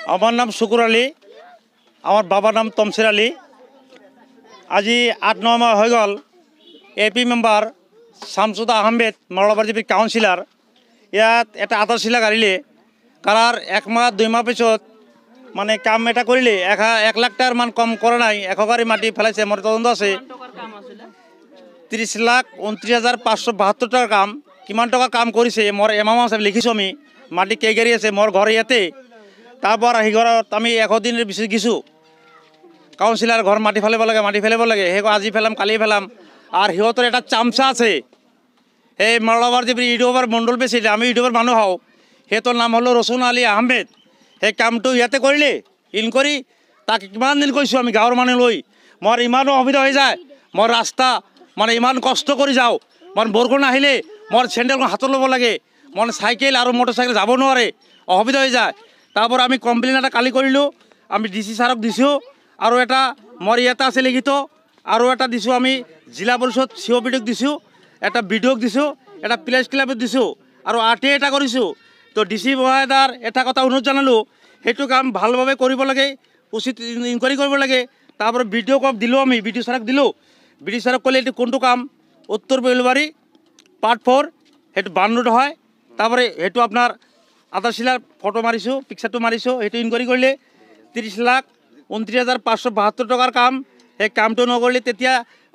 আমাৰ নাম শুকুৰ আলী, আমাৰ বাবাৰ নাম তমসিৰ আলী। আজি 8-9 মাহ হৈ গ'ল এপি মেম্বাৰ শামসুদ আহমেদ মঙ্গলবাৰ জিপিৰ কাউন্সিলাৰ ইয়াত এটা আধাৰশিলা গাড়িলে কাৰাৰ 1 মাহ 2 মাহ পিছত মানে কাম এটা কৰিলে 1 লাখ টাকাৰ মান কম কৰা নাই, 100 গাড়ী মাটি ফেলাইছে। মোৰ তদন্ত আছে 30,29,572 টাকাৰ কাম। কিমান টকা কাম কৰিছে মোৰ এমাহ আছে লিখিছোঁ আমি। মাটি কেই গাড়ী আছে মোৰ ঘৰ ইয়াতে। তাৰপৰ সেই ঘৰত আমি 100 দিনেৰ বেশি গেছোঁ। কাউন্সিলাৰ ঘৰ মাটি ফেলাব লাগে সেই আজি ফেলাম কালি ফেলাম। আৰ সিহঁতৰ এটা চামচা আছে, এই মঙ্গলবাৰ যে ইউটিউবাৰ মণ্ডল বেছিলে, আমি ইউটিউবাৰ মানুহ হওঁ। সিহঁতৰ নাম হ'ল ৰচুন আলী আহমেদ। সেই কামটো ইয়াতে কৰিলে ইনকোয়াৰি। তাক কিমান দিন কৈছোঁ আমি গাঁৱৰ মানুহ লৈ। মোৰ ইমানো অসুবিধা হৈ যায়, মোৰ ৰাস্তা মানে ইমান কষ্ট কৰি যাওঁ। মোৰ বৰষুণ আহিলে মোৰ চেণ্ডেলখন হাতত ল'ব লাগে, মোৰ চাইকেল আৰু মটৰচাইকেল যাব নোৱাৰে, অসুবিধা হৈ যায়। তাৰপৰ আমি কমপ্লেন এটা কালি কৰিলোঁ, আমি ডিসি ছাৰক দিছোঁ। আৰু এটা মোৰ ইয়াতে আছে লিখিত, আৰু এটা দিছোঁ আমি জিলা পৰিষদ COPDক দিছোঁ, এটা বিডিঅ'ক দিছোঁ, এটা প্লেছ ক্লাবত দিছোঁ, আৰু RTA এটা কৰিছোঁ। তো ডিসি মহোদয়ৰ এটা কথা অনুৰোধ জনালোঁ, সেইটো কাম ভালভাৱে কৰিব লাগে, উচিত ইনকুৱাৰী কৰিব লাগে। তাৰপৰে বিডিঅ'ক দিলোঁ, আমি বিডিঅ' ছাৰক দিলোঁ। বিডিঅ' ছাৰক ক'লে এইটো কোনটো কাম, উত্তৰ বেলবাৰী পাৰ্ট 4 সেইটো বানৰোড হয়। তাৰপৰে সেইটো আপোনাৰ আধাৰশিলাৰ ফটো মাৰিছোঁ, পিকচাৰটো মাৰিছোঁ। সেইটো ইনকুৱাৰী কৰিলে 30,29,572 টকাৰ কাম। সেই কামটো নকৰিলে তেতিয়া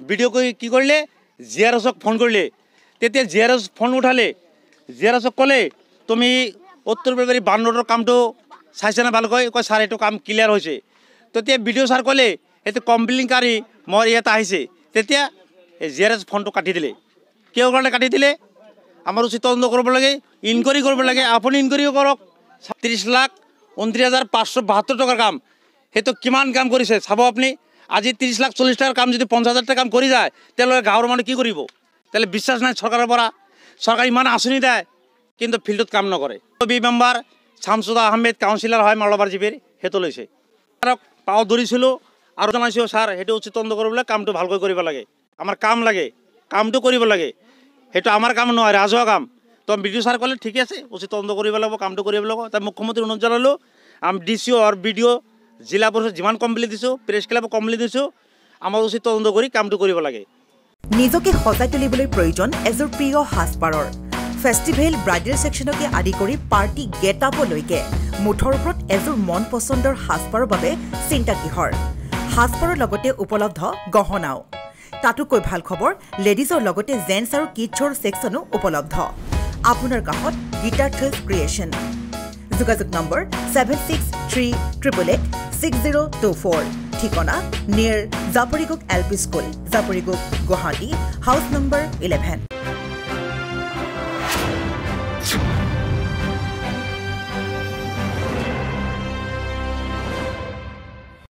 ভিডিঅ' কি কৰিলে GRSক ফোন কৰিলে। তেতিয়া GRS ফোন উঠালে, GRSক ক'লে তুমি উত্তৰ বেলবাৰী বান ৰোডৰ কামটো চাইছে না ভালকৈ? কয় ছাৰ এইটো কাম ক্লিয়াৰ হৈছে। তেতিয়া বিডিঅ' ছাৰ ক'লে এইটো কমপ্লেইনকাৰী মোৰ ইয়াত আহিছে। তেতিয়া GRS ফোনটো কাটি দিলে। কিয় কাৰণে কাটি দিলে? আমার উচিত তদন্ত করব লাগে, ইনকোয়ারি করব লাগে। আপনি ইনকোয়ারিও করক। 30,29,572 টাকার কাম, সেইটো কিমান কাম কৰিছে চাব আপুনি। আজি 30,40,000 টাকাৰ কাম যদি 50,000 টাকা কাম কৰি যায়, তেওঁলোকে গাঁৱৰ মানুহ কি কৰিব? তাহলে বিশ্বাস নাই সৰকাৰেৰ পৰা। সৰকাৰ ইমান আঁচনি দেয় কিন্তু ফিল্ডত কাম নকৰে। বি মেম্বাৰ শামসুদ আহমেদ কাউন্সিলাৰ হয় মঙ্গলবাৰ জিপিৰ, সেইটো লৈছে। তাৰক পাও ধৰিছিলোঁ আৰু জনাইছোঁ ছাৰ সেইটো উচিত তদন্ত কৰিবলৈ, কামটো ভালকৈ কৰিব লাগে। আমাৰ কাম লাগে, কামটো কৰিব লাগে। সেইটো আমাৰ কাম নহয়, ৰাজহুৱা কাম। তো বিডিঅ' ছাৰ ক'লে ঠিক আছে উচিত তদন্ত কৰিব লাগিব, কামটো কৰিব লাগিব। তাই মুখ্যমন্ত্ৰী অনুৰোধ জনালোঁ। আমি DCO আৰু BDO জিলা পৰিষদ যিমান কমপ্লেইন দিছোঁ, প্ৰেছ ক্লাবক কমপ্লেইন দিছোঁ, আমাৰ উচিত তদন্ত কৰি কামটো কৰিব লাগে। নিজকে সজাই তুলিবলৈ প্ৰয়োজন এযোৰ প্ৰিয় সাজপাৰৰ। ফেষ্টিভেল ব্ৰাইডেল ছেকশ্যনকে আদি কৰি পাৰ্টি গেট আপলৈকে মুঠৰ ওপৰত এযোৰ মন পচন্দৰ সাজপাৰৰ বাবে চিন্তা কিহৰ? সাজপাৰৰ লগতে উপলব্ধ গহনাও। তাতোকৈ ভাল খবৰ, লেডিজৰ লগতে জেন্টছ আৰু কিডছৰ ছেকশ্যনো উপলব্ধ। আপোনাৰ কাষত গীতাৰ থিলছ ক্ৰিয়েশ্যন। যোগাযোগ নম্বৰ 7638886024। ঠিকনা near Japorigog LP school, Japorigog, Guwahati, house number 11।